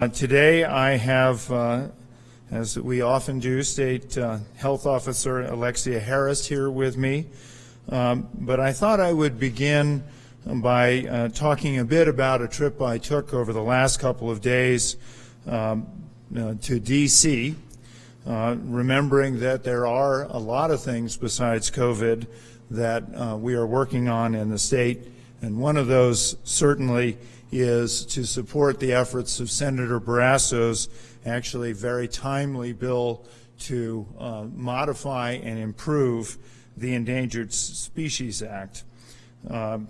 Today I have, as we often do, State Health Officer Alexia Harris here with me. But I thought I would begin by talking a bit about a trip I took over the last couple of days to D.C., remembering that there are a lot of things besides COVID that we are working on in the state, and one of those certainly is to support the efforts of Senator Barrasso's actually very timely bill to modify and improve the Endangered Species Act. The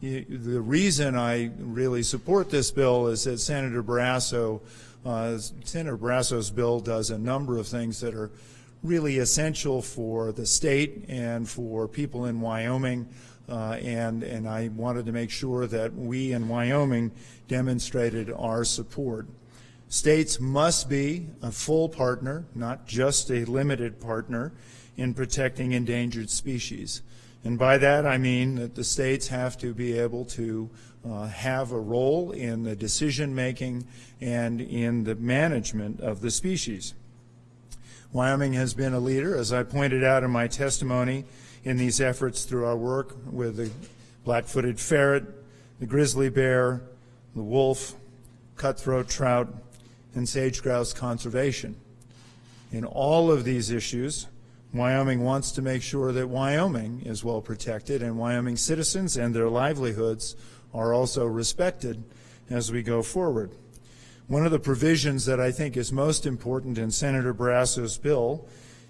reason I really support this bill is that Senator Barrasso's bill does a number of things that are really essential for the state and for people in Wyoming. And I wanted to make sure that we in Wyoming demonstrated our support. States must be a full partner, not just a limited partner, in protecting endangered species. And by that I mean that the states have to be able to have a role in the decision making and in the management of the species. Wyoming has been a leader, as I pointed out in my testimony, in these efforts through our work with the black-footed ferret, the grizzly bear, the wolf, cutthroat trout, and sage-grouse conservation. In all of these issues, Wyoming wants to make sure that Wyoming is well protected and Wyoming citizens and their livelihoods are also respected as we go forward. One of the provisions that I think is most important in Senator Barrasso's bill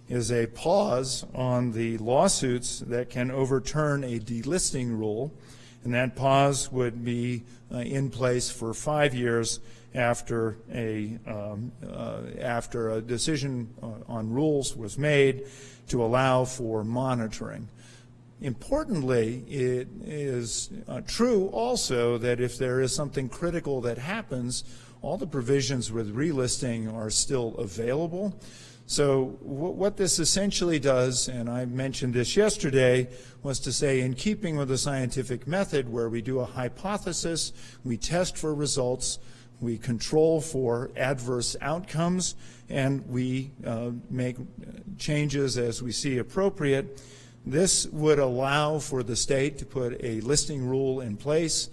is a pause on the lawsuits that can overturn a delisting rule, and that pause would be in place for 5 years after a decision on rules was made to allow for monitoring. Importantly, it is true also that if there is something critical that happens, all the provisions with relisting are still available. So what this essentially does, and I mentioned this yesterday, was to say in keeping with the scientific method where we do a hypothesis, we test for results, we control for adverse outcomes, and we make changes as we see appropriate. This would allow for the state to put a listing rule in place,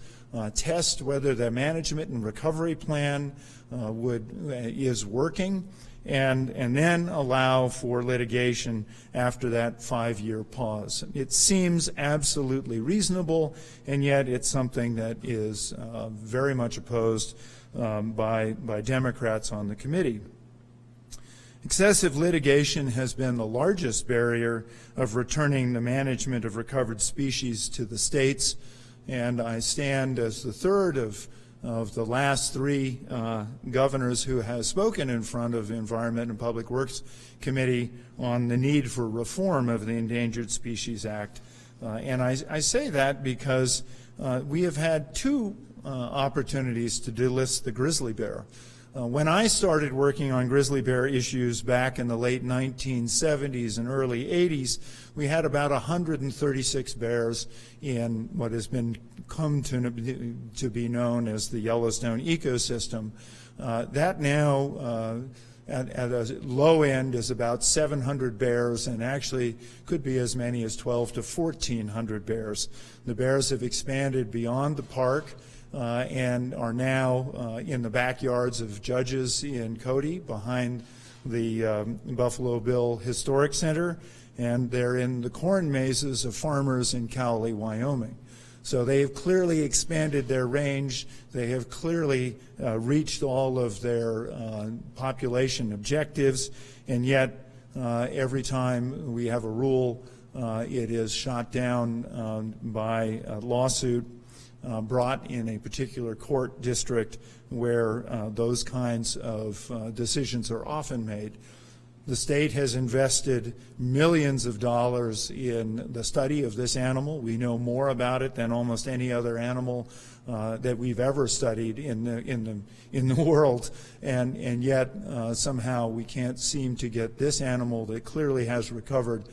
test whether the management and recovery plan is working, and then allow for litigation after that 5-year pause. It seems absolutely reasonable, and yet it's something that is very much opposed by Democrats on the committee. Excessive litigation has been the largest barrier of returning the management of recovered species to the states, and I stand as the third of the last 3 governors who has spoken in front of the Environment and Public Works Committee on the need for reform of the Endangered Species Act. And I say that because we have had 2 opportunities to delist the grizzly bear. When I started working on grizzly bear issues back in the late 1970s and early 80s, we had about 136 bears in what has come to be known as the Yellowstone ecosystem. That now, at a low end, is about 700 bears, and actually could be as many as 1,200 to 1,400 bears. The bears have expanded beyond the park. And are now in the backyards of judges in Cody behind the Buffalo Bill Historic Center, and they're in the corn mazes of farmers in Cowley, Wyoming. So they have clearly expanded their range. They have clearly reached all of their population objectives, and yet every time we have a rule, it is shot down by a lawsuit brought in a particular court district where those kinds of decisions are often made. The state has invested millions of dollars in the study of this animal. We know more about it than almost any other animal that we've ever studied in the world, and yet somehow we can't seem to get this animal that clearly has recovered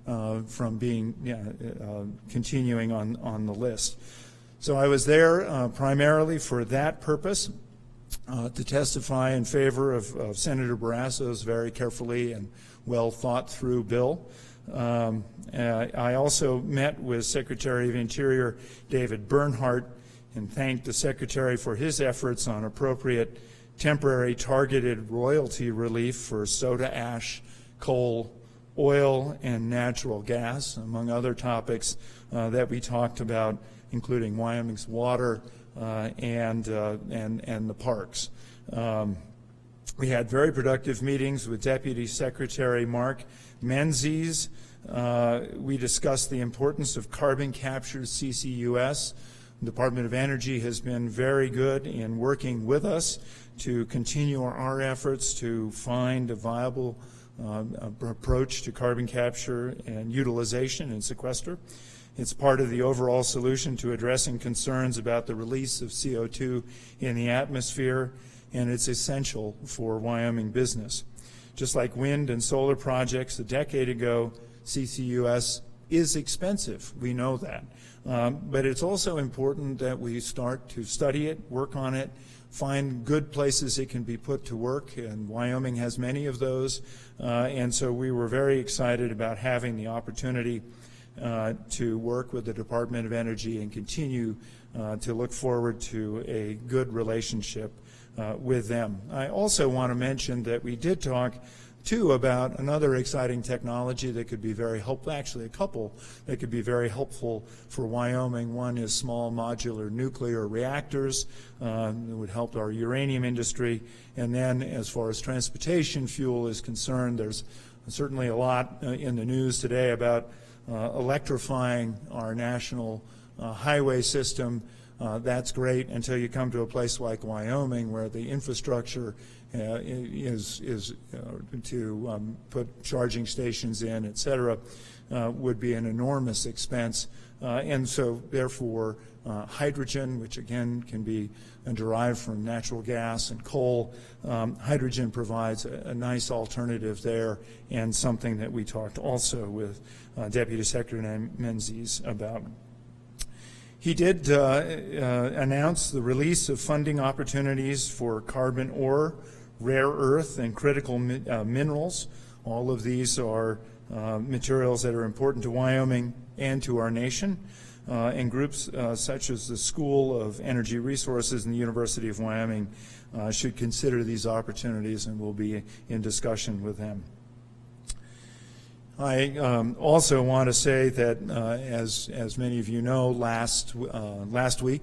from being continuing on the list. So I was there primarily for that purpose. to testify in favor of Senator Barrasso's very carefully and well thought through bill. I also met with Secretary of Interior David Bernhardt and thanked the Secretary for his efforts on appropriate temporary targeted royalty relief for soda ash, coal, oil, and natural gas, among other topics that we talked about, including Wyoming's water and the parks. We had very productive meetings with Deputy Secretary Mark Menzies. We discussed the importance of carbon capture CCUS. The Department of Energy has been very good in working with us to continue our efforts to find a viable approach to carbon capture and utilization and sequester. It's part of the overall solution to addressing concerns about the release of CO2 in the atmosphere, and it's essential for Wyoming business. Just like wind and solar projects a decade ago, CCUS is expensive. We know that. But it's also important that we start to study it, work on it, find good places it can be put to work, and Wyoming has many of those. And so we were very excited about having the opportunity to work with the Department of Energy and continue to look forward to a good relationship with them. I also want to mention that we did talk too about another exciting technology that could be very helpful, actually a couple that could be very helpful for Wyoming. One is small modular nuclear reactors that would help our uranium industry. And then as far as transportation fuel is concerned, there's certainly a lot in the news today about electrifying our national highway system. That's great until you come to a place like Wyoming where the infrastructure is to put charging stations in, et cetera, would be an enormous expense. And so therefore hydrogen, which again can be derived from natural gas and coal, hydrogen provides a nice alternative there, and something that we talked also with Deputy Secretary Menzies about. He did announce the release of funding opportunities for carbon ore, rare earth, and critical minerals. All of these are materials that are important to Wyoming and to our nation. And groups such as the School of Energy Resources and the University of Wyoming should consider these opportunities, and we'll be in discussion with them. I also want to say that, as many of you know, last week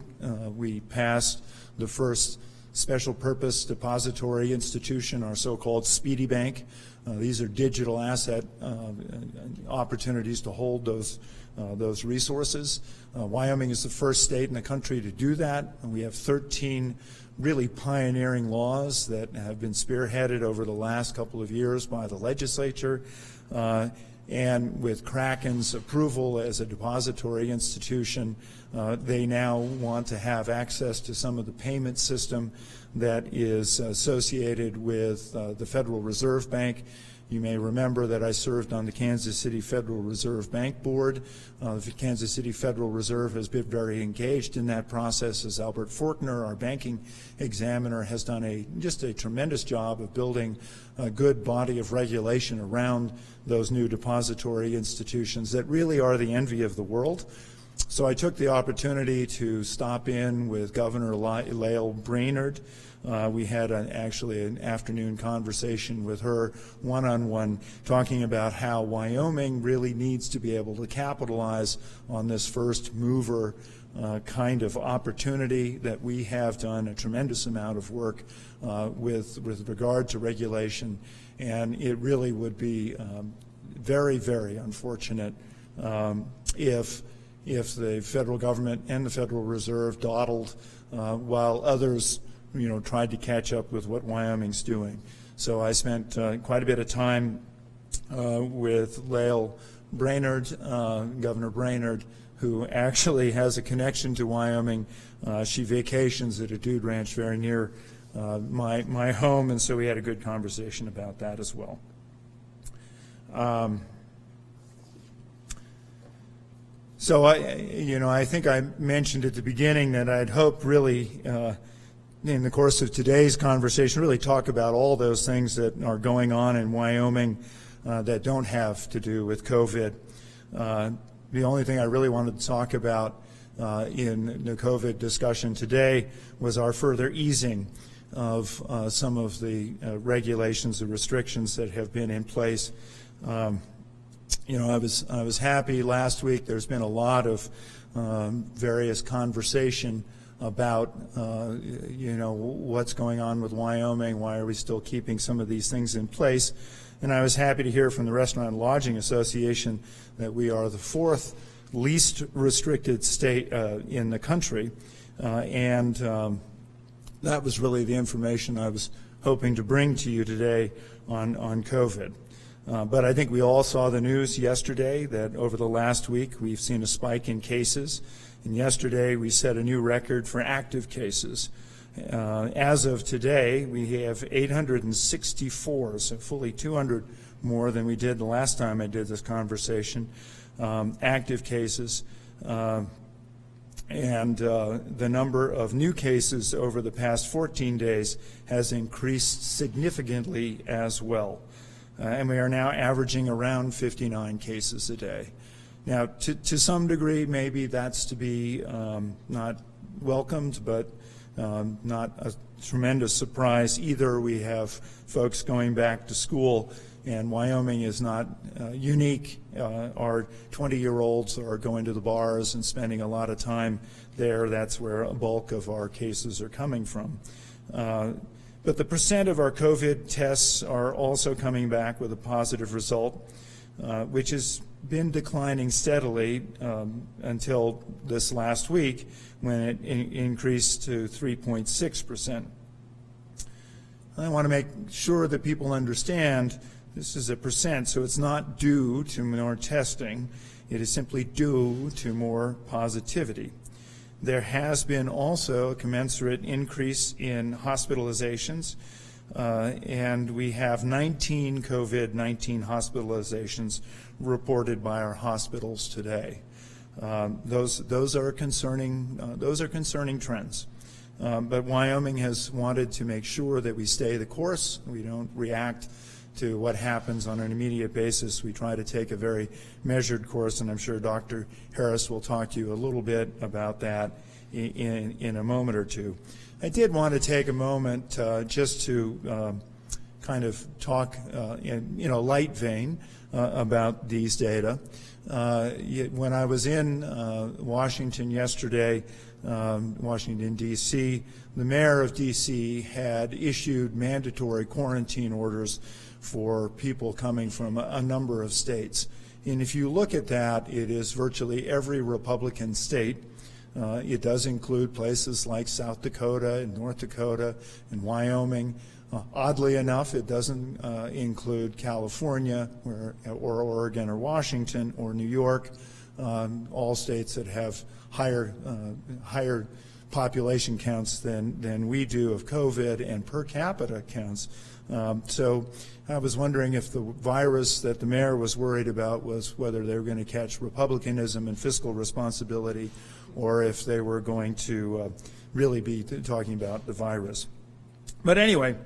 we passed the first special purpose depository institution, our so-called Speedy Bank. These are digital asset opportunities to hold those resources. Wyoming is the first state in the country to do that, and we have 13 really pioneering laws that have been spearheaded over the last couple of years by the legislature. And with Kraken's approval as a depository institution, they now want to have access to some of the payment system that is associated with the Federal Reserve Bank. You may remember that I served on the Kansas City Federal Reserve Bank Board. The Kansas City Federal Reserve has been very engaged in that process, as Albert Faulkner, our banking examiner, has done just a tremendous job of building a good body of regulation around those new depository institutions that really are the envy of the world. So I took the opportunity to stop in with Governor Lael Brainerd. We had actually an afternoon conversation with her one-on-one, talking about how Wyoming really needs to be able to capitalize on this first mover kind of opportunity, that we have done a tremendous amount of work with regard to regulation, and it really would be very, very unfortunate if the federal government and the Federal Reserve dawdled while others tried to catch up with what Wyoming's doing. So I spent quite a bit of time with Lael Brainerd, Governor Brainerd, who actually has a connection to Wyoming. She vacations at a dude ranch very near my home, and so we had a good conversation about that as well. So I think I mentioned at the beginning that I'd hoped really in the course of today's conversation, really talk about all those things that are going on in Wyoming that don't have to do with COVID. The only thing I really wanted to talk about in the COVID discussion today was our further easing of some of the regulations and restrictions that have been in place. You know, I was happy last week. There's been a lot of various conversation about you know, what's going on with Wyoming. Why are we still keeping some of these things in place? And I was happy to hear from the Restaurant and Lodging Association that we are the 4th least restricted state in the country, and that was really the information I was hoping to bring to you today on COVID. But I think we all saw the news yesterday that over the last week we've seen a spike in cases, and yesterday we set a new record for active cases. As of today, we have 864, so fully 200 more than we did the last time I did this conversation, active cases. And the number of new cases over the past 14 days has increased significantly as well. And we are now averaging around 59 cases a day. Now, to some degree, maybe that's to be not welcomed, but not a tremendous surprise either. We have folks going back to school, and Wyoming is not unique. Our 20-year-olds are going to the bars and spending a lot of time there. That's where a bulk of our cases are coming from. But the percent of our COVID tests are also coming back with a positive result, which has been declining steadily until this last week, when it increased to 3.6%. I want to make sure that people understand this is a percent, so it's not due to more testing. It is simply due to more positivity. There has been also a commensurate increase in hospitalizations, and we have 19 COVID-19 hospitalizations reported by our hospitals today. Those are concerning trends. But Wyoming has wanted to make sure that we stay the course. We don't react to what happens on an immediate basis. We try to take a very measured course, and I'm sure Dr. Harris will talk to you a little bit about that in a moment or two. I did want to take a moment just to kind of talk in a light vein about these data. When I was in Washington yesterday, Washington, D.C., the mayor of D.C. had issued mandatory quarantine orders for people coming from a number of states. And if you look at that, it is virtually every Republican state. It does include places like South Dakota and North Dakota and Wyoming. Oddly enough, it doesn't include California or Oregon or Washington or New York, all states that have higher population counts than we do of COVID and per capita counts. So I was wondering if the virus that the mayor was worried about was whether they were going to catch republicanism and fiscal responsibility, or if they were going to really be talking about the virus. But anyway,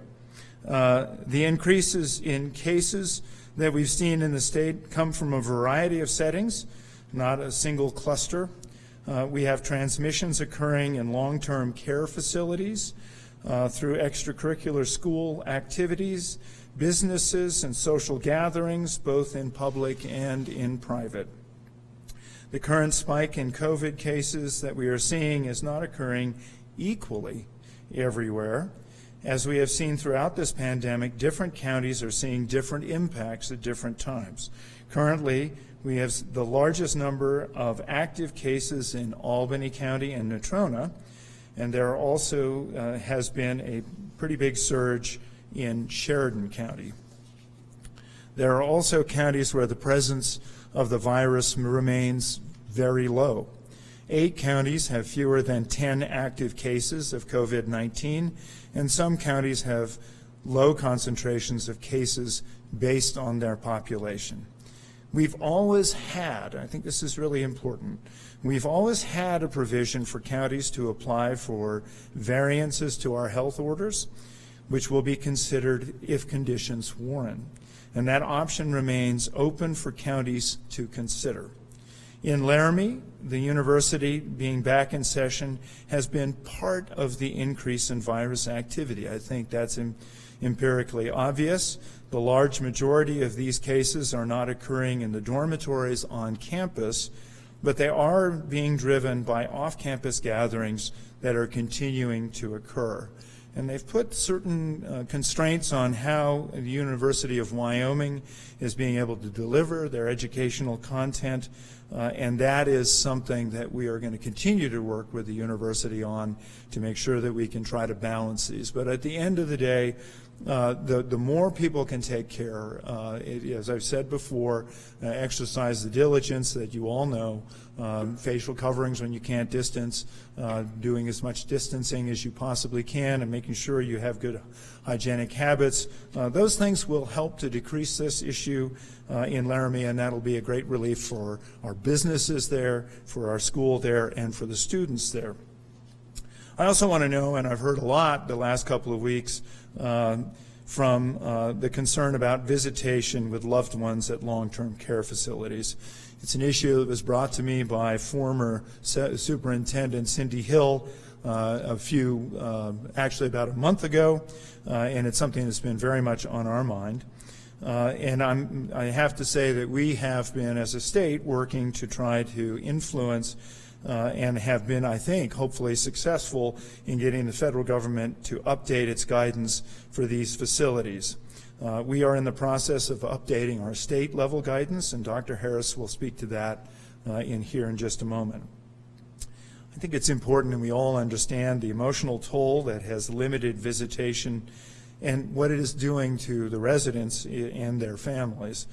the increases in cases that we've seen in the state come from a variety of settings, not a single cluster. We have transmissions occurring in long-term care facilities, through extracurricular school activities, businesses, and social gatherings, both in public and in private. The current spike in COVID cases that we are seeing is not occurring equally everywhere. As we have seen throughout this pandemic, different counties are seeing different impacts at different times. Currently, we have the largest number of active cases in Albany County and Natrona, and there also has been a pretty big surge in Sheridan County. There are also counties where the presence of the virus remains very low. 8 counties have fewer than 10 active cases of COVID-19, and some counties have low concentrations of cases based on their population. We've always had, I think this is really important, we've always had a provision for counties to apply for variances to our health orders, which will be considered if conditions warrant. And that option remains open for counties to consider. In Laramie, the university being back in session has been part of the increase in virus activity. I think that's empirically obvious. The large majority of these cases are not occurring in the dormitories on campus, but they are being driven by off-campus gatherings that are continuing to occur. And they've put certain constraints on how the University of Wyoming is being able to deliver their educational content, and that is something that we are going to continue to work with the university on to make sure that we can try to balance these. But at the end of the day, the more people can take care, as I've said before, exercise the diligence that you all know, facial coverings when you can't distance, doing as much distancing as you possibly can, and making sure you have good hygienic habits. Those things will help to decrease this issue in Laramie, and that'll be a great relief for our businesses there, for our school there, and for the students there. I also want to know, and I've heard a lot the last couple of weeks from the concern about visitation with loved ones at long-term care facilities. It's an issue that was brought to me by former Superintendent Cindy Hill actually about a month ago, and it's something that's been very much on our mind. And I have to say that we have been, as a state, working to try to influence and have been, I think, hopefully successful in getting the federal government to update its guidance for these facilities. We are in the process of updating our state-level guidance, and Dr. Harris will speak to that in just a moment. I think it's important that we all understand the emotional toll that has limited visitation and what it is doing to the residents and their families.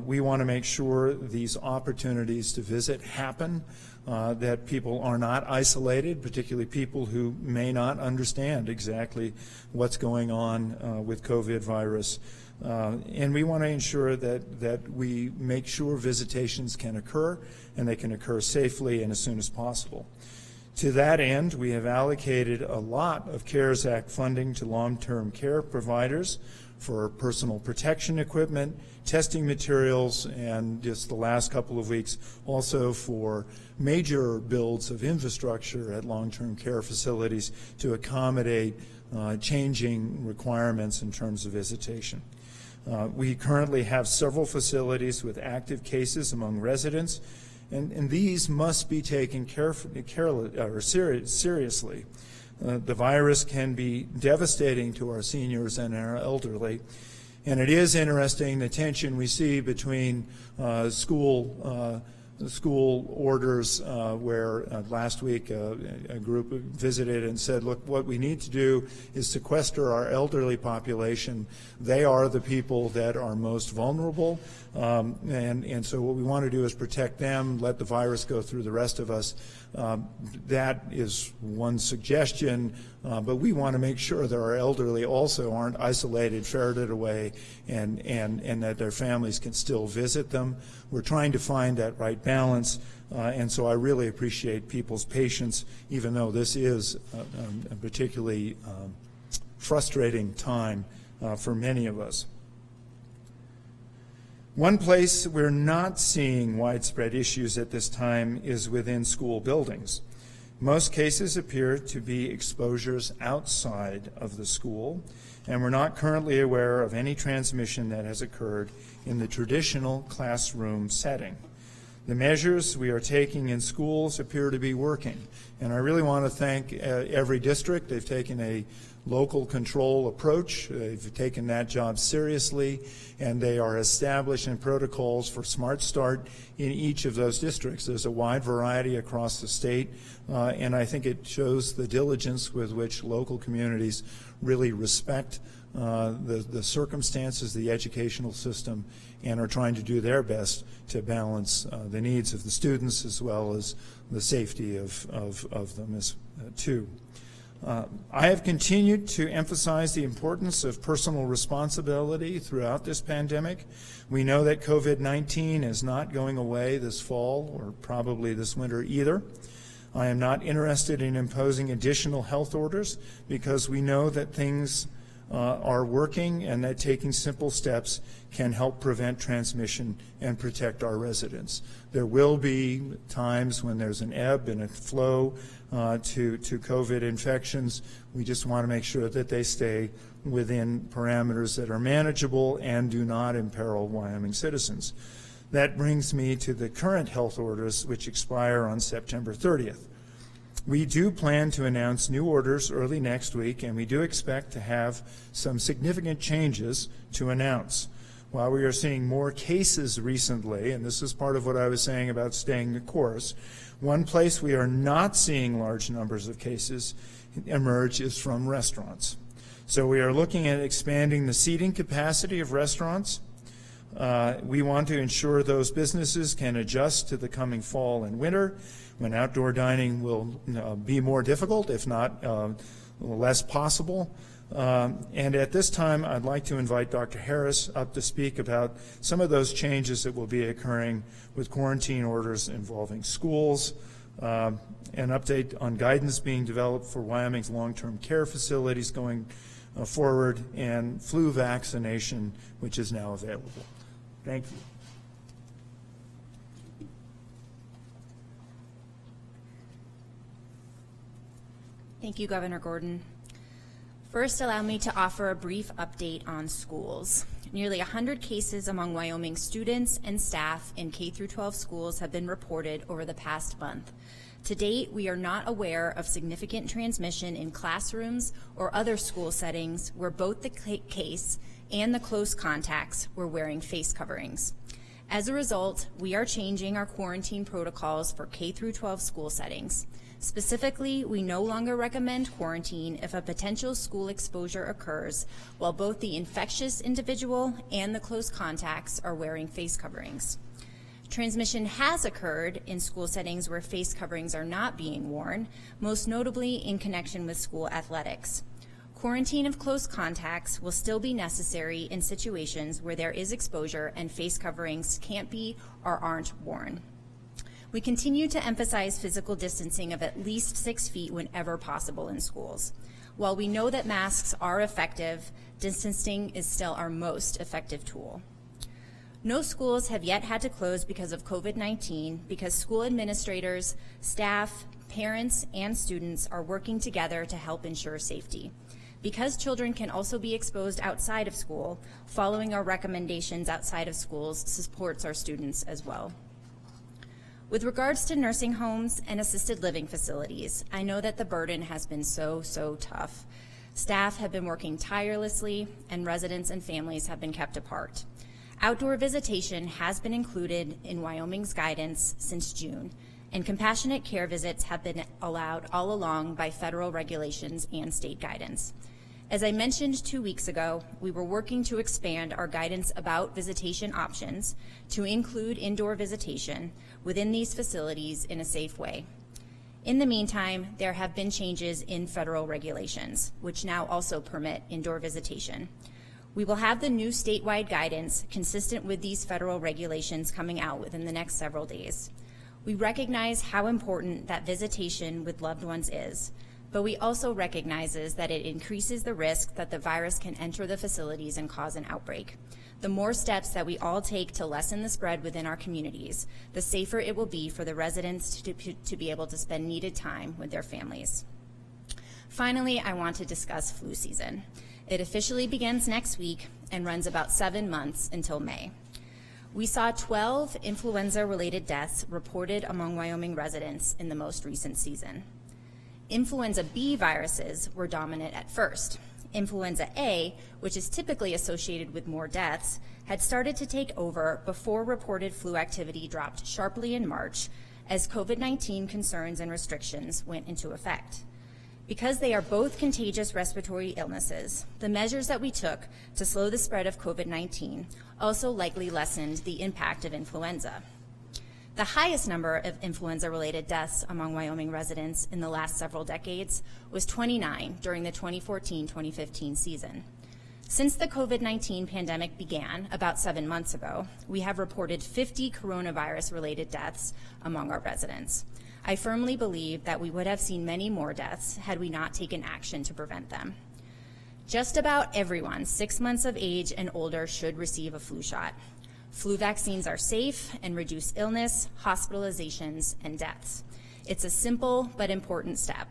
We want to make sure these opportunities to visit happen, that people are not isolated, particularly people who may not understand exactly what's going on with COVID virus. And we want to ensure that we make sure visitations can occur, and they can occur safely and as soon as possible. To that end, we have allocated a lot of CARES Act funding to long-term care providers for personal protection equipment, testing materials, and just the last couple of weeks also for major builds of infrastructure at long-term care facilities to accommodate changing requirements in terms of visitation. We currently have several facilities with active cases among residents, and these must be taken seriously. The virus can be devastating to our seniors and our elderly, and it is interesting the tension we see between school orders where last week a group visited and said, look, what we need to do is sequester our elderly population. They are the people that are most vulnerable, and so what we want to do is protect them, let the virus go through the rest of us. That is one suggestion, but we want to make sure that our elderly also aren't isolated, ferreted away, and that their families can still visit them. We're trying to find that right balance, and so I really appreciate people's patience, even though this is a particularly frustrating time for many of us. One place we're not seeing widespread issues at this time is within school buildings. Most cases appear to be exposures outside of the school, and we're not currently aware of any transmission that has occurred in the traditional classroom setting. The measures we are taking in schools appear to be working, and I really want to thank every district. They've taken a local control approach. They've taken that job seriously, and they are establishing protocols for Smart Start in each of those districts. There's a wide variety across the state, and I think it shows the diligence with which local communities really respect the circumstances, the educational system, and are trying to do their best to balance the needs of the students as well as the safety of them too. I have continued to emphasize the importance of personal responsibility throughout this pandemic. We know that COVID-19 is not going away this fall or probably this winter either. I am not interested in imposing additional health orders because we know that things are working and that taking simple steps can help prevent transmission and protect our residents. There will be times when there's an ebb and a flow to COVID infections. We just want to make sure that they stay within parameters that are manageable and do not imperil Wyoming citizens. That brings me to the current health orders, which expire on September 30th. We do plan to announce new orders early next week, and we do expect to have some significant changes to announce. While we are seeing more cases recently, and this is part of what I was saying about staying the course, one place we are not seeing large numbers of cases emerge is from restaurants. So we are looking at expanding the seating capacity of restaurants. We want to ensure those businesses can adjust to the coming fall and winter, when outdoor dining will be more difficult, if not less possible. And at this time, I'd like to invite Dr. Harris up to speak about some of those changes that will be occurring with quarantine orders involving schools, an update on guidance being developed for Wyoming's long-term care facilities going forward, and flu vaccination, which is now available. Thank you. Thank you, Governor Gordon. First, allow me to offer a brief update on schools. Nearly 100 cases among Wyoming students and staff in K-12 schools have been reported over the past month. To date, we are not aware of significant transmission in classrooms or other school settings where both the case and the close contacts were wearing face coverings. As a result, we are changing our quarantine protocols for K-12 school settings. Specifically, we no longer recommend quarantine if a potential school exposure occurs while both the infectious individual and the close contacts are wearing face coverings. Transmission has occurred in school settings where face coverings are not being worn, most notably in connection with school athletics. Quarantine of close contacts will still be necessary in situations where there is exposure and face coverings can't be or aren't worn. We continue to emphasize physical distancing of at least 6 feet whenever possible in schools. While we know that masks are effective, distancing is still our most effective tool. No schools have yet had to close because of COVID-19 because school administrators, staff, parents, and students are working together to help ensure safety. Because children can also be exposed outside of school, following our recommendations outside of schools supports our students as well. With regards to nursing homes and assisted living facilities, I know that the burden has been so tough. Staff have been working tirelessly, and residents and families have been kept apart. Outdoor visitation has been included in Wyoming's guidance since June, and compassionate care visits have been allowed all along by federal regulations and state guidance. As I mentioned 2 weeks ago, we were working to expand our guidance about visitation options to include indoor visitation within these facilities in a safe way. In the meantime, there have been changes in federal regulations, which now also permit indoor visitation. We will have the new statewide guidance consistent with these federal regulations coming out within the next several days. We recognize how important that visitation with loved ones is, but we also recognizes that it increases the risk that the virus can enter the facilities and cause an outbreak. The more steps that we all take to lessen the spread within our communities, the safer it will be for the residents to be able to spend needed time with their families. Finally, I want to discuss flu season. It officially begins next week and runs about 7 months until May. We saw 12 influenza-related deaths reported among Wyoming residents in the most recent season. Influenza B viruses were dominant at first. Influenza A, which is typically associated with more deaths, had started to take over before reported flu activity dropped sharply in March as COVID-19 concerns and restrictions went into effect. Because they are both contagious respiratory illnesses, the measures that we took to slow the spread of COVID-19 also likely lessened the impact of influenza. The highest number of influenza-related deaths among Wyoming residents in the last several decades was 29 during the 2014-2015 season. Since the COVID-19 pandemic began about 7 months ago, we have reported 50 coronavirus-related deaths among our residents. I firmly believe that we would have seen many more deaths had we not taken action to prevent them. Just about everyone 6 months of age and older should receive a flu shot. Flu vaccines are safe and reduce illness, hospitalizations, and deaths. It's a simple but important step.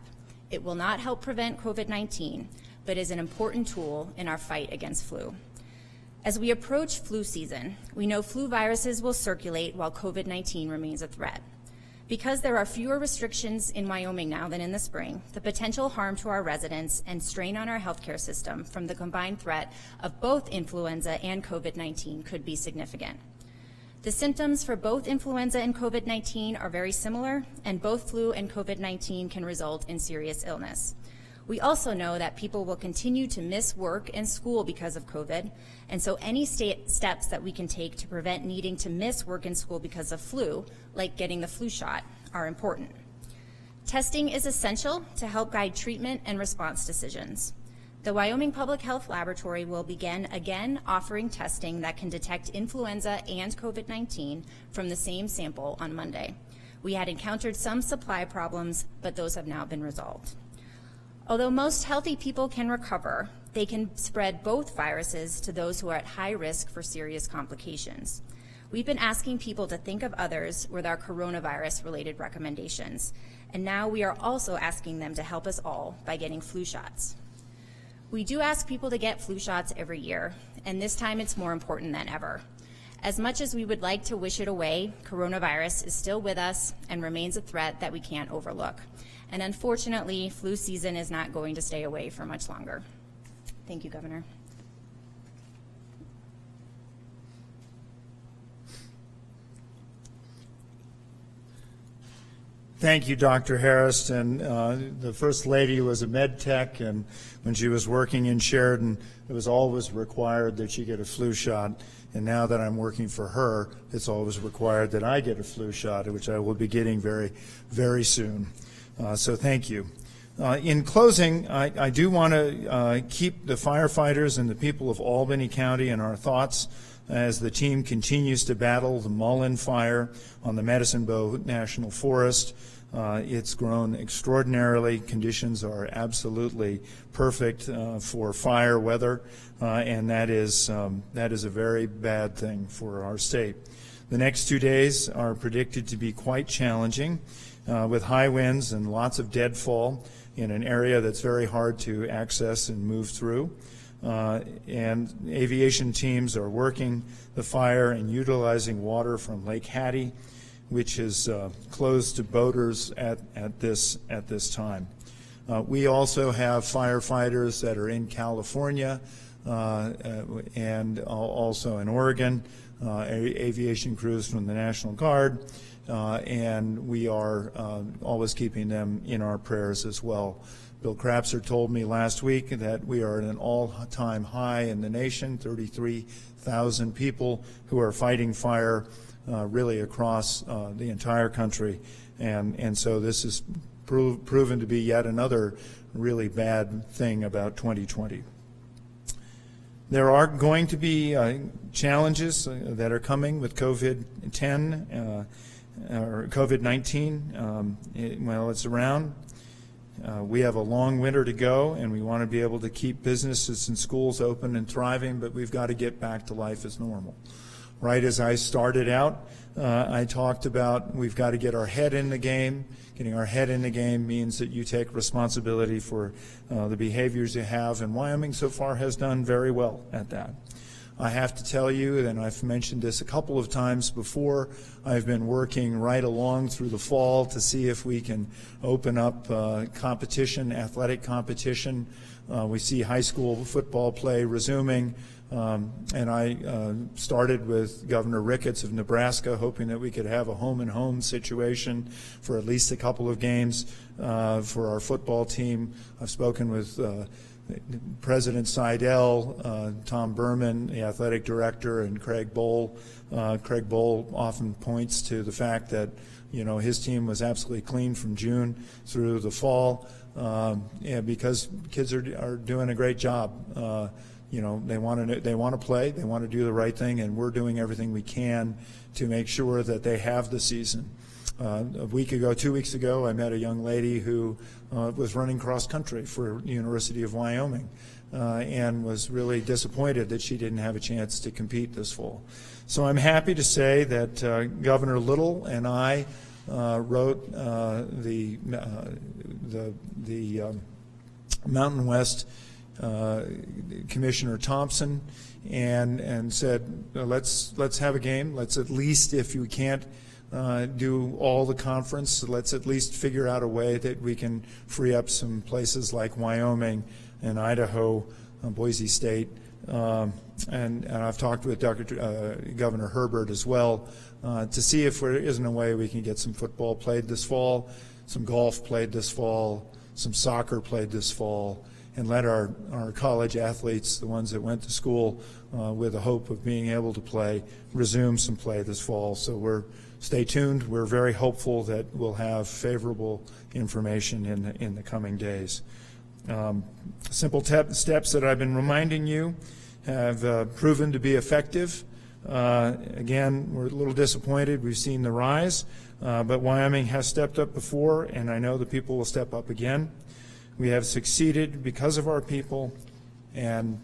It will not help prevent COVID-19, but is an important tool in our fight against flu. As we approach flu season, we know flu viruses will circulate while COVID-19 remains a threat. Because there are fewer restrictions in Wyoming now than in the spring, the potential harm to our residents and strain on our healthcare system from the combined threat of both influenza and COVID-19 could be significant. The symptoms for both influenza and COVID-19 are very similar, and both flu and COVID-19 can result in serious illness. We also know that people will continue to miss work and school because of COVID, and so any steps that we can take to prevent needing to miss work and school because of flu, like getting the flu shot, are important. Testing is essential to help guide treatment and response decisions. The Wyoming Public Health Laboratory will begin again offering testing that can detect influenza and COVID-19 from the same sample on Monday. We had encountered some supply problems, but those have now been resolved. Although most healthy people can recover, they can spread both viruses to those who are at high risk for serious complications. We've been asking people to think of others with our coronavirus-related recommendations, and now we are also asking them to help us all by getting flu shots. We do ask people to get flu shots every year, and this time it's more important than ever. As much as we would like to wish it away, coronavirus is still with us and remains a threat that we can't overlook. And unfortunately, flu season is not going to stay away for much longer. Thank you, Governor. Thank you, Dr. Harris. And the First Lady was a med tech, and when she was working in Sheridan, it was always required that she get a flu shot. And now that I'm working for her, it's always required that I get a flu shot, which I will be getting very, very soon. So thank you. In closing, I do want to keep the firefighters and the people of Albany County in our thoughts as the team continues to battle the Mullen fire on the Medicine Bow National Forest. It's grown extraordinarily. Conditions are absolutely perfect for fire weather, and that is a very bad thing for our state. The next 2 days are predicted to be quite challenging, with high winds and lots of deadfall in an area that's very hard to access and move through. And aviation teams are working the fire and utilizing water from Lake Hattie, which is closed to boaters at this time. We also have firefighters that are in California and also in Oregon, aviation crews from the National Guard, and we are always keeping them in our prayers as well. Bill Crapser told me last week that we are at an all-time high in the nation, 33,000 people who are fighting fire really across the entire country, and so this is proven to be yet another really bad thing about 2020. There are going to be challenges that are coming with COVID-10 or COVID-19 while it's around. We have a long winter to go, and we want to be able to keep businesses and schools open and thriving, but we've got to get back to life as normal. Right as I started out, I talked about we've got to get our head in the game. Getting our head in the game means that you take responsibility for the behaviors you have, and Wyoming so far has done very well at that. I have to tell you, and I've mentioned this a couple of times before, I've been working right along through the fall to see if we can open up competition, athletic competition. We see high school football play resuming, and I started with Governor Ricketts of Nebraska, hoping that we could have a home-and-home situation for at least a couple of games for our football team. I've spoken with President Seidel, Tom Berman, the athletic director, and Craig Bowl. Craig Bowl often points to the fact that his team was absolutely clean from June through the fall, because kids are doing a great job. They want to play, they want to do the right thing, and we're doing everything we can to make sure that they have the season. 2 weeks ago, I met a young lady who was running cross country for the University of Wyoming and was really disappointed that she didn't have a chance to compete this fall. So I'm happy to say that Governor Little and I wrote the Mountain West Commissioner Thompson and said, let's have a game. Let's at least, if you can't do all the conference, let's at least figure out a way that we can free up some places like Wyoming and Idaho, Boise State, and I've talked with Governor Herbert as well to see if there isn't a way we can get some football played this fall, some golf played this fall, some soccer played this fall, and let our college athletes, the ones that went to school with the hope of being able to play, resume some play this fall. So stay tuned. We're very hopeful that we'll have favorable information in the coming days. Simple steps that I've been reminding you have proven to be effective. Again, we're a little disappointed. We've seen the rise, but Wyoming has stepped up before, and I know the people will step up again. We have succeeded because of our people, and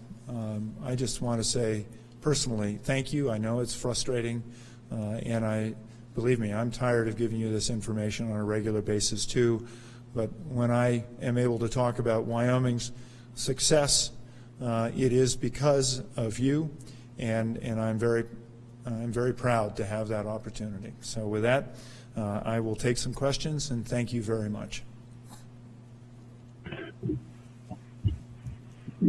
I just want to say personally, thank you. I know it's frustrating, and believe me, I'm tired of giving you this information on a regular basis too, but when I am able to talk about Wyoming's success, it is because of you, and I'm very proud to have that opportunity. So with that, I will take some questions, and thank you very much.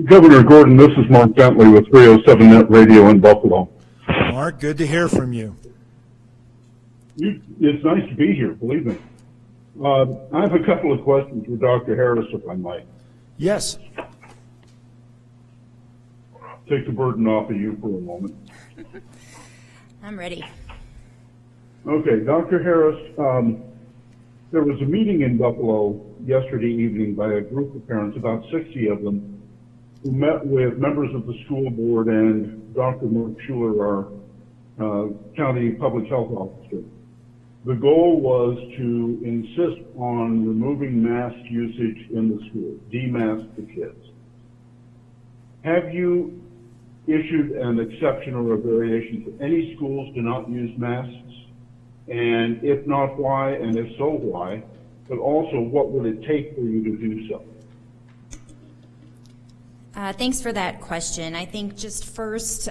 Governor Gordon, this is Mark Bentley with 307 Net Radio in Buffalo. Mark, good to hear from you. It's nice to be here, believe me. I have a couple of questions for Dr. Harris, if I might. Yes. Take the burden off of you for a moment. I'm ready. Okay, Dr. Harris, there was a meeting in Buffalo yesterday evening by a group of parents, about 60 of them, who met with members of the school board and Dr. Mark Schuler, our county public health officer. The goal was to insist on removing mask usage in the school, demask the kids. Have you issued an exception or a variation to any schools to not use masks? And if not, why? And if so, why? But also, what would it take for you to do so? Thanks for that question. I think just first,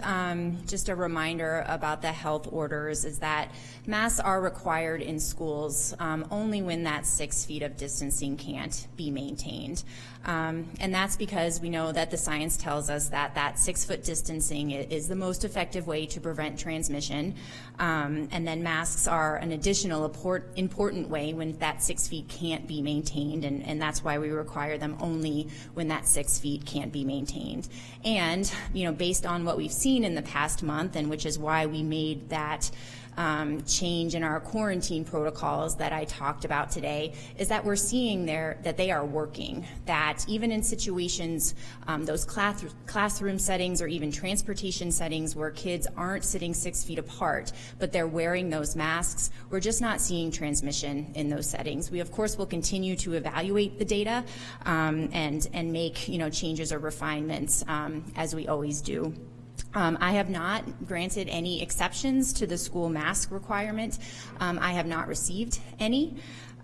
just a reminder about the health orders is that masks are required in schools only when that 6 feet of distancing can't be maintained. And that's because we know that the science tells us that that 6 foot distancing is the most effective way to prevent transmission. And then masks are an additional important way when that 6 feet can't be maintained, and that's why we require them only when that 6 feet can't be maintained. And, based on what we've seen in the past month, and which is why we made that change in our quarantine protocols that I talked about today, is that we're seeing that they are working, that even in situations, those classroom settings or even transportation settings where kids aren't sitting 6 feet apart, but they're wearing those masks, we're just not seeing transmission in those settings. We, of course, will continue to evaluate the data and make changes or refinements as we always do. I have not granted any exceptions to the school mask requirement. I have not received any.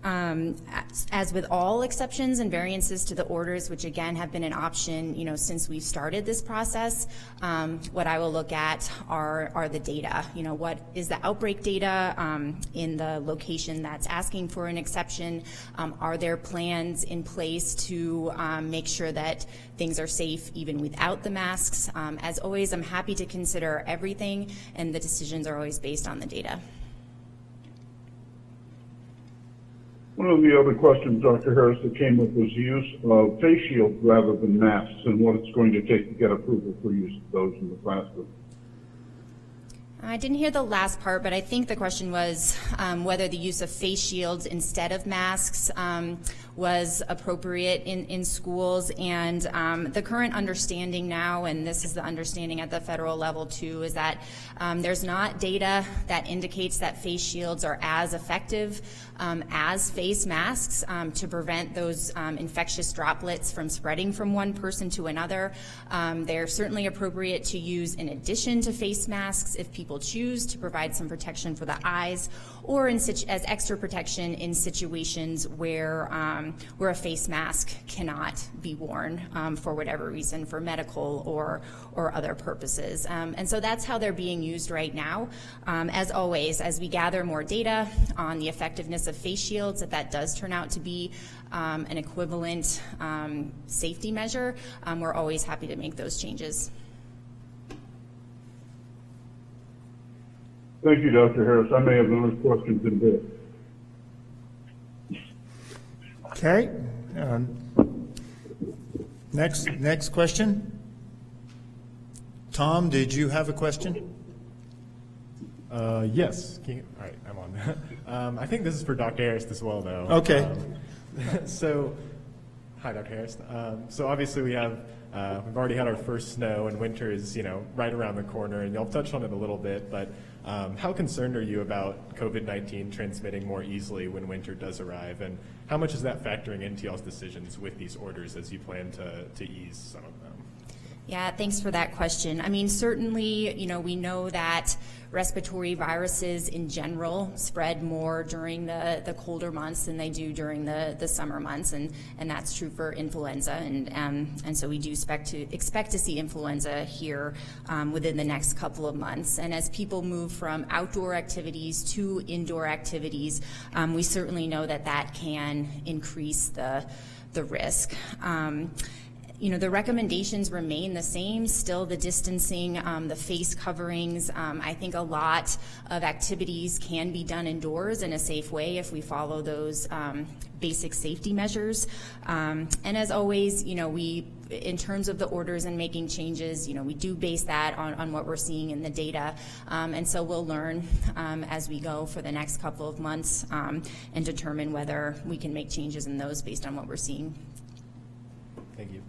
As with all exceptions and variances to the orders, which again have been an option, since we started this process, what I will look at are the data. What is the outbreak data in the location that's asking for an exception? Are there plans in place to make sure that things are safe even without the masks? As always, I'm happy to consider everything, and the decisions are always based on the data. One of the other questions, Dr. Harris, that came up was the use of face shields rather than masks and what it's going to take to get approval for use of those in the classroom. I didn't hear the last part, but I think the question was whether the use of face shields instead of masks was appropriate in schools. And the current understanding now, and this is the understanding at the federal level too, is that there's not data that indicates that face shields are as effective as face masks to prevent those infectious droplets from spreading from one person to another. They're certainly appropriate to use in addition to face masks if people choose to provide some protection for the eyes, or as extra protection in situations where a face mask cannot be worn for whatever reason, for medical or other purposes. And so that's how they're being used right now. As always, as we gather more data on the effectiveness of face shields, if that does turn out to be an equivalent safety measure, we're always happy to make those changes. Thank you, Dr. Harris. I may have another question in a bit. Okay. Next question. Tom, did you have a question? Yes. All right, I'm on. I think this is for Dr. Harris as well, though. Okay. Hi, Dr. Harris. So obviously we've already had our first snow, and winter is, right around the corner, and y'all touched on it a little bit, but how concerned are you about COVID-19 transmitting more easily when winter does arrive, and how much is that factoring into y'all's decisions with these orders as you plan to ease some of them? Yeah, thanks for that question. I mean, certainly, we know that respiratory viruses in general spread more during the colder months than they do during the summer months, and that's true for influenza, and so we do expect to see influenza here within the next couple of months. And as people move from outdoor activities to indoor activities, we certainly know that can increase the risk. The recommendations remain the same, still the distancing, the face coverings. I think a lot of activities can be done indoors in a safe way if we follow those basic safety measures. And as always, in terms of the orders and making changes, we do base that on what we're seeing in the data. And so we'll learn as we go for the next couple of months and determine whether we can make changes in those based on what we're seeing. Thank you.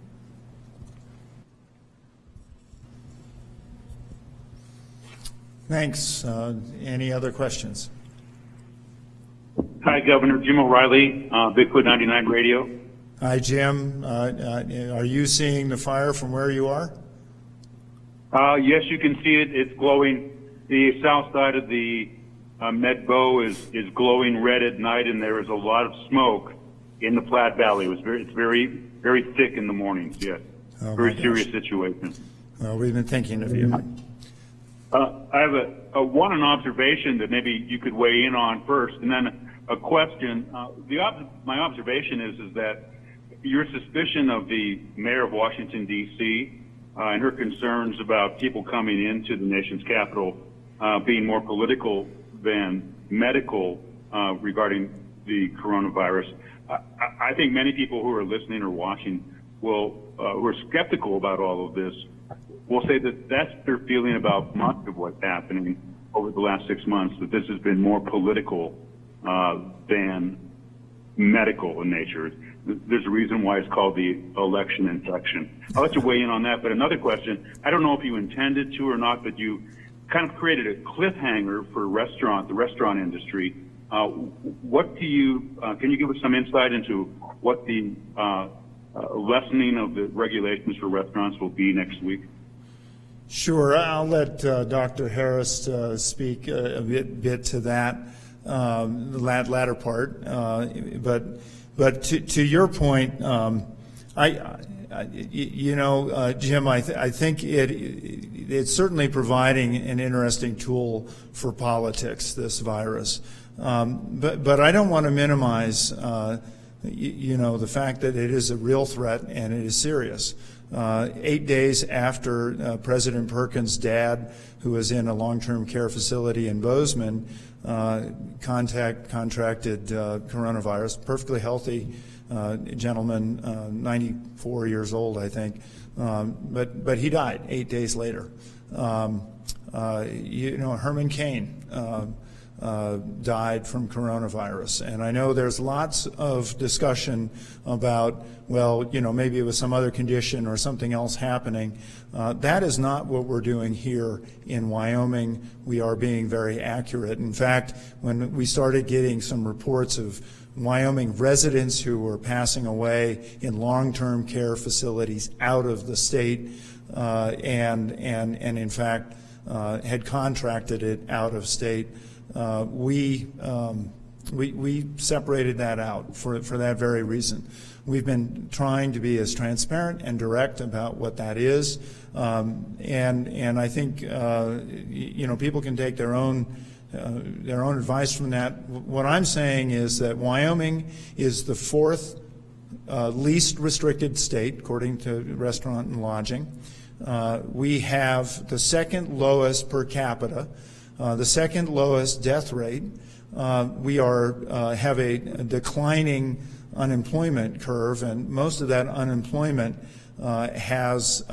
Thanks. Any other questions? Hi, Governor. Jim O'Reilly, Bigfoot 99 Radio. Hi, Jim. Are you seeing the fire from where you are? Yes, you can see it. It's glowing. The south side of the Med Bow is glowing red at night, and there is a lot of smoke in the Platte Valley. It's very, very thick in the mornings. Yes, very serious situation. Well, we've been thinking of you. I have an observation that maybe you could weigh in on first, and then a question. My observation is that your suspicion of the mayor of Washington, D.C., and her concerns about people coming into the nation's capital being more political than medical regarding the coronavirus. I think many people who are listening or watching who are skeptical about all of this will say that that's their feeling about much of what's happening over the last 6 months, that this has been more political than medical in nature. There's a reason why it's called the election infection. I'll let you weigh in on that, but another question, I don't know if you intended to or not, but you kind of created a cliffhanger for the restaurant industry. What do you, can you give us some insight into what the lessening of the regulations for restaurants will be next week? Sure. I'll let Dr. Harris speak a bit to that, the latter part. But to your point, Jim, I think it's certainly providing an interesting tool for politics, this virus. But I don't want to minimize, the fact that it is a real threat and it is serious. 8 days after President Perkins' dad, who was in a long-term care facility in Bozeman, contracted coronavirus. Perfectly healthy gentleman, 94 years old, I think, but he died 8 days later. Herman Cain died from coronavirus, and I know there's lots of discussion about, well, maybe it was some other condition or something else happening. That is not what we're doing here in Wyoming. We are being very accurate. In fact, when we started getting some reports of Wyoming residents who were passing away in long-term care facilities out of the state, and in fact had contracted it out of state, we separated that out for that very reason. We've been trying to be as transparent and direct about what that is, and I think people can take their own advice from that. What I'm saying is that Wyoming is the fourth least restricted state, according to restaurant and lodging. We have the second lowest per capita, the second lowest death rate. We have a declining unemployment curve, and most of that unemployment has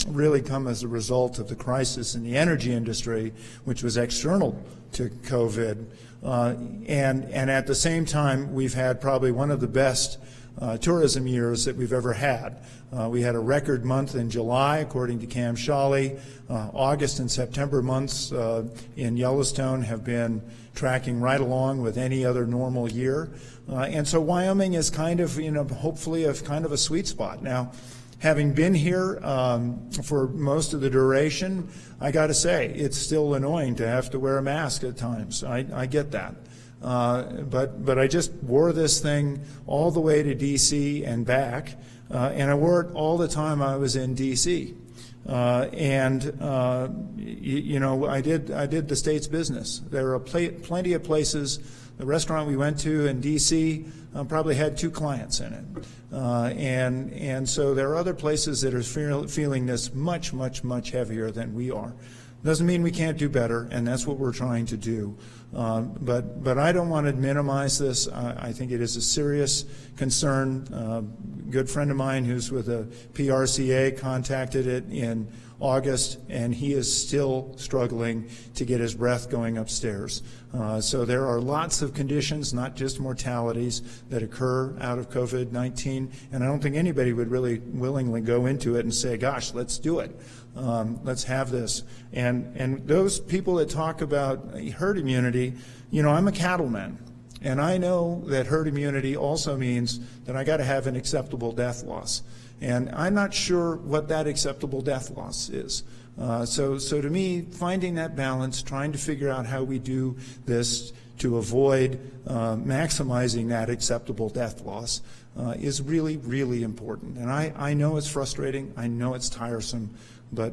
really come as a result of the crisis in the energy industry, which was external to COVID. And at the same time, we've had probably one of the best tourism years that we've ever had. We had a record month in July, according to Cam Shawley. August and September months in Yellowstone have been tracking right along with any other normal year. And so Wyoming is kind of, hopefully kind of a sweet spot. Now, having been here for most of the duration, I got to say, it's still annoying to have to wear a mask at times. I get that. But I just wore this thing all the way to D.C. and back, and I wore it all the time I was in D.C. I did the state's business. There are plenty of places. The restaurant we went to in D.C. Probably had 2 clients in it, and so there are other places that are feeling this much, much, much heavier than we are. Doesn't mean we can't do better, and that's what we're trying to do. But I don't want to minimize this. I think it is a serious concern. A good friend of mine who's with the PRCA contacted it in August, and he is still struggling to get his breath going upstairs. So there are lots of conditions, not just mortalities, that occur out of COVID-19, and I don't think anybody would really willingly go into it and say, gosh, let's do it. Let's have this. And those people that talk about herd immunity, I'm a cattleman, and I know that herd immunity also means that I got to have an acceptable death loss. And I'm not sure what that acceptable death loss is. So to me, finding that balance, trying to figure out how we do this to avoid maximizing that acceptable death loss is really, really important. And I know it's frustrating. I know it's tiresome. But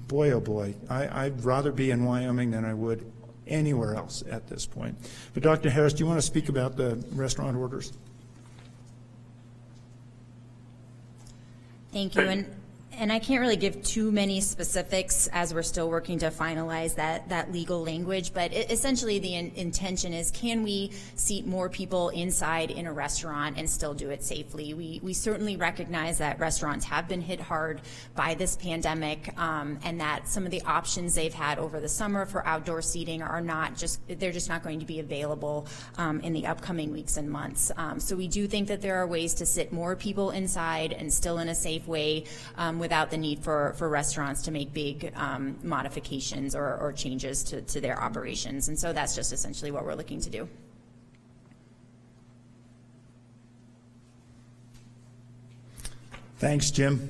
boy, oh boy, I'd rather be in Wyoming than I would anywhere else at this point. But Dr. Harris, do you want to speak about the restaurant orders? Thank you. And I can't really give too many specifics as we're still working to finalize that legal language, but essentially the intention is, can we seat more people inside in a restaurant and still do it safely? We certainly recognize that restaurants have been hit hard by this pandemic, and that some of the options they've had over the summer for outdoor seating are they're just not going to be available in the upcoming weeks and months. So we do think that there are ways to sit more people inside and still in a safe way, without the need for restaurants to make big modifications or changes to their operations. And so that's just essentially what we're looking to do. Thanks, Jim.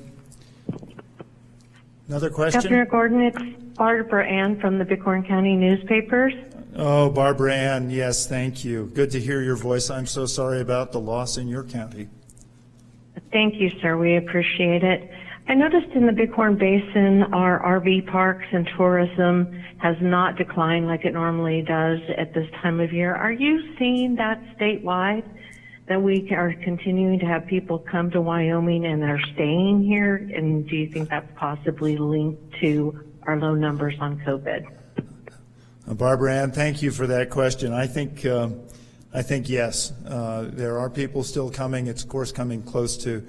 Another question? Governor Gordon, it's Barbara Ann from the Bighorn County newspapers. Oh, Barbara Ann, yes, thank you. Good to hear your voice. I'm so sorry about the loss in your county. Thank you, sir. We appreciate it. I noticed in the Bighorn Basin, our RV parks and tourism has not declined like it normally does at this time of year. Are you seeing that statewide, that we are continuing to have people come to Wyoming and they're staying here? And do you think that's possibly linked to our low numbers on COVID? Barbara Ann, thank you for that question. I think yes. There are people still coming. It's, of course, coming close to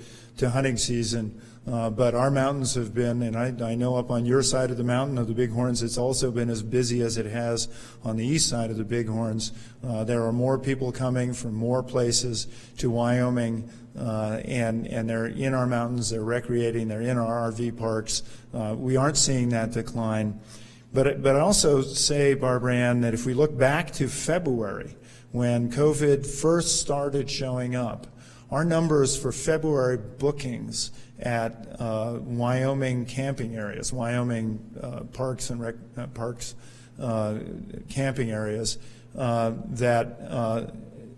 hunting season. But our mountains have been, and I know up on your side of the mountain of the Bighorns, it's also been as busy as it has on the east side of the Bighorns. There are more people coming from more places to Wyoming, and they're in our mountains, they're recreating, they're in our RV parks. We aren't seeing that decline. But I also say, Barbara Ann, that if we look back to February, when COVID first started showing up, our numbers for February bookings at Wyoming camping areas, Wyoming parks and camping areas, that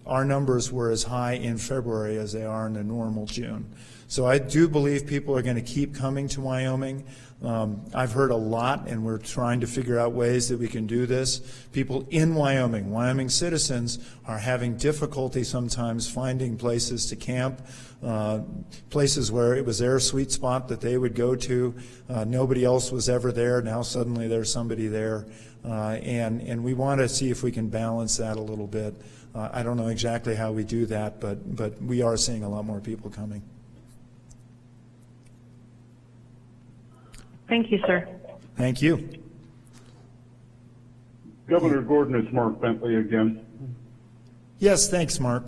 our numbers were as high in February as they are in a normal June. So I do believe people are going to keep coming to Wyoming. I've heard a lot, and we're trying to figure out ways that we can do this. People in Wyoming, Wyoming citizens, are having difficulty sometimes finding places to camp, places where it was their sweet spot that they would go to. Nobody else was ever there. Now suddenly there's somebody there. And we want to see if we can balance that a little bit. I don't know exactly how we do that, but we are seeing a lot more people coming. Thank you, sir. Thank you. Governor Gordon, it's Mark Bentley again. Yes, thanks, Mark.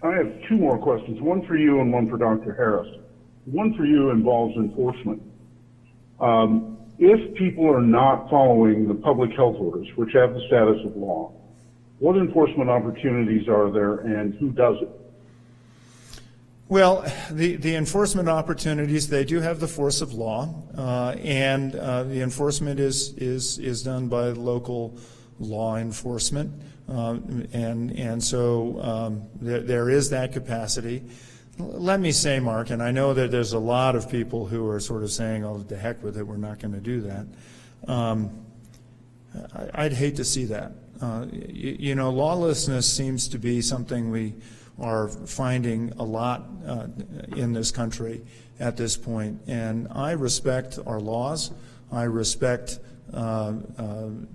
I have two more questions, one for you and one for Dr. Harris. One for you involves enforcement. If people are not following the public health orders, which have the status of law, what enforcement opportunities are there and who does it? Well, the enforcement opportunities, they do have the force of law, and the enforcement is done by local law enforcement, and so there is that capacity. Let me say, Mark, and I know that there's a lot of people who are sort of saying, oh, the heck with it, we're not going to do that. I'd hate to see that. You know, lawlessness seems to be something we are finding a lot in this country at this point. And I respect our laws. I respect the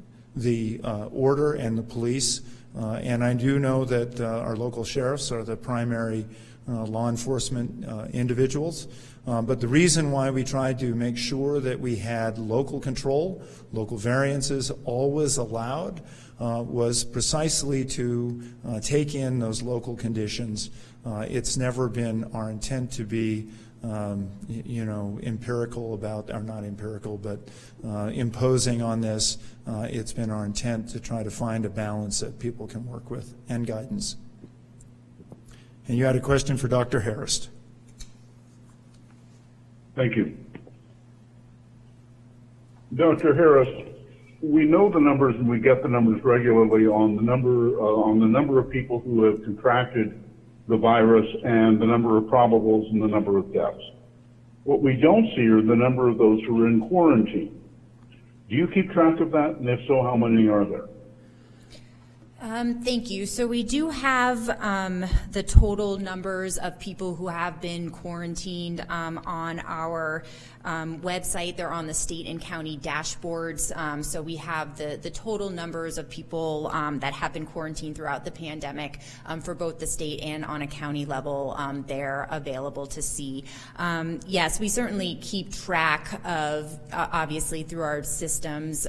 order and the police. And I do know that our local sheriffs are the primary law enforcement individuals. But the reason why we tried to make sure that we had local control, local variances always allowed, was precisely to take in those local conditions. It's never been our intent to be, you know, empirical about, or not empirical, but imposing on this. It's been our intent to try to find a balance that people can work with and guidance. And you had a question for Dr. Harris. Thank you. Dr. Harris, we know the numbers and we get the numbers regularly on the number of people who have contracted the virus and the number of probables and the number of deaths. What we don't see are the number of those who are in quarantine. Do you keep track of that? And if so, how many are there? Thank you. So we do have the total numbers of people who have been quarantined on our website. They're on the state and county dashboards. So we have the total numbers of people that have been quarantined throughout the pandemic for both the state and on a county level. They're available to see. Yes, we certainly keep track of, obviously, through our systems,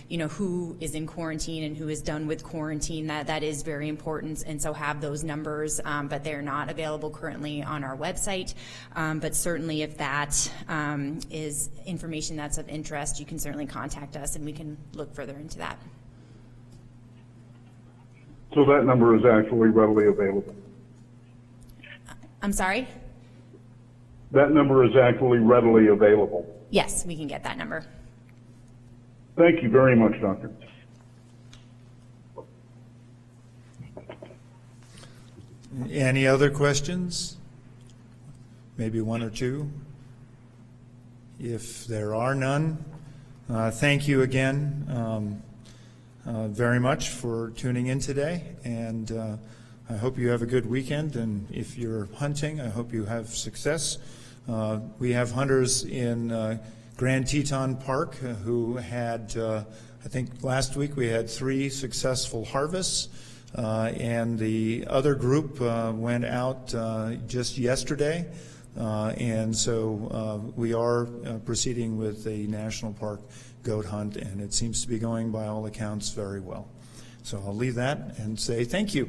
you know, who is in quarantine and who is done with quarantine. That is very important, and so have those numbers, but they're not available currently on our website. But certainly if that is information that's of interest, you can certainly contact us and we can look further into that. So that number is actually readily available? I'm sorry? That number is actually readily available? Yes, we can get that number. Thank you very much, Doctor. Any other questions? Maybe one or two? If there are none, thank you again very much for tuning in today, and I hope you have a good weekend, and if you're hunting, I hope you have success. We have hunters in Grand Teton Park who had I think last week we had 3 successful harvests, and the other group went out just yesterday, and so we are proceeding with the national park goat hunt, and it seems to be going by all accounts very well. So I'll leave that and say thank you.